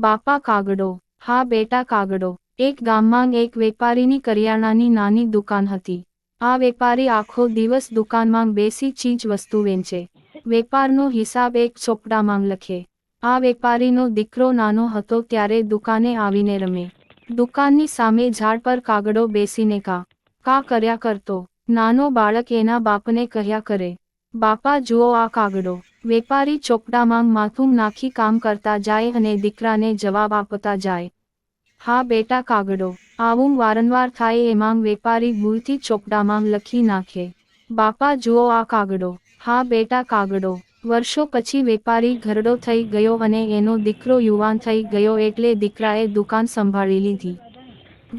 બાપા કાગડો. હા બેટા કાગડો. એક ગામમાં એક વેપારીની કરિયાણાની નાની દુકાન હતી. આ વેપારી આખો દિવસ દુકાનમાં બેસી ચીજ વસ્તુ વેચે. વેપારનો હિસાબ એક ચોપડામાં લખે. આ વેપારીનો દીકરો નાનો હતો ત્યારે દુકાને આવીને રમે. દુકાનની સામે ઝાડ પર કાગડો બેસીને કા કર્યા કરતો. નાનો બાળક એના બાપને કહ્યા કરે, બાપા જુઓ આ કાગડો. વેપારી ચોપડામાં માથું નાખી કામ કરતા જાય અને દીકરાને જવાબ આપતા જાય. હા બેટા કાગડો. આવું વારંવાર થાય એમાં વેપારી ભૂલથી ચોપડામાં લખી નાખે, બાપા જુઓ આ કાગડો. હા બેટા કાગડો. વર્ષો પછી વેપારી ઘરડો થઈ ગયો અને એનો દીકરો યુવાન થઈ ગયો એટલે દીકરાએ દુકાન સંભાળી લીધી.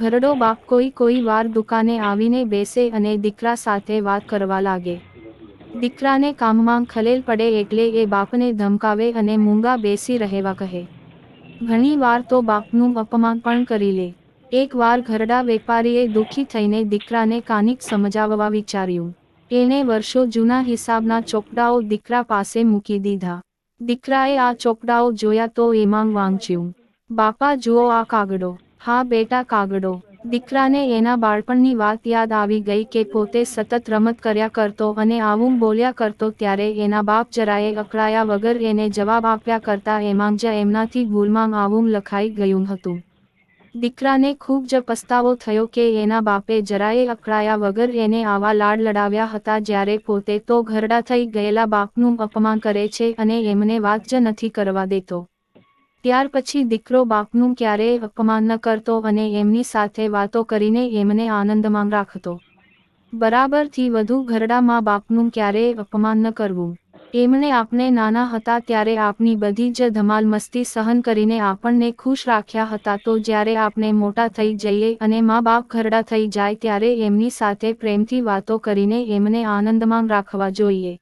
ઘરડો બાપ કોઈ વાર દુકાને આવીને બેસે અને દીકરા સાથે વાત કરવા લાગે. દીકરાને કામમાં ખલેલ પડે એટલે એ બાપને ધમકાવે અને મૂંગા બેસી રહેવા કહે. ઘણી વાર તો બાપનું અપમાન પણ કરી લે. એક વાર ઘરડા વેપારીએ દુઃખી થઈને દીકરાને કાનિક સમજાવવા વિચાર્યું. એણે વર્ષો જૂના હિસાબના ચોપડાઓ દીકરા પાસે મૂકી દીધા. દીકરાએ આ ચોપડાઓ જોયા તો એમાં વાંચ્યું, બાપા જુઓ આ કાગડો. હા બેટા કાગડો. દીકરાને એના બાળપણની વાત યાદ આવી ગઈ કે પોતે સતત રમત કર્યા કરતો અને આવું બોલ્યા કરતો ત્યારે એના બાપ જરાયે અકળાયા વગર એને જવાબ આપ્યા કરતા એમાં જ એમનાથી ભૂલમાં આવું લખાઈ ગયું હતું. દીકરાને ખૂબ જ પસ્તાવો થયો કે એના બાપે જરાયે અકળાયા વગર એને આવા લાડ લડાવ્યા હતા જ્યારે પોતે તો ઘરડા થઈ ગયેલા બાપનું અપમાન કરે છે અને એમને વાત જ નથી કરવા દેતો. ત્યાર પછી દીકરો બાપનું ક્યારેય અપમાન ન કરતો અને એમની સાથે વાતો કરીને એમને આનંદમાં રાખતો. બરાબરથી વધુ ઘરડા મા બાપનું ક્યારેય અપમાન ન કરવું. એમણે આપણે નાના હતા ત્યારે આપની બધી જ ધમાલ મસ્તી સહન કરીને આપણને ખુશ રાખ્યા હતા તો જ્યારે આપણે મોટા થઈ જઈએ અને મા બાપ ઘરડા થઈ જાય ત્યારે એમની સાથે પ્રેમથી વાતો કરીને એમને આનંદમાં રાખવા જોઈએ.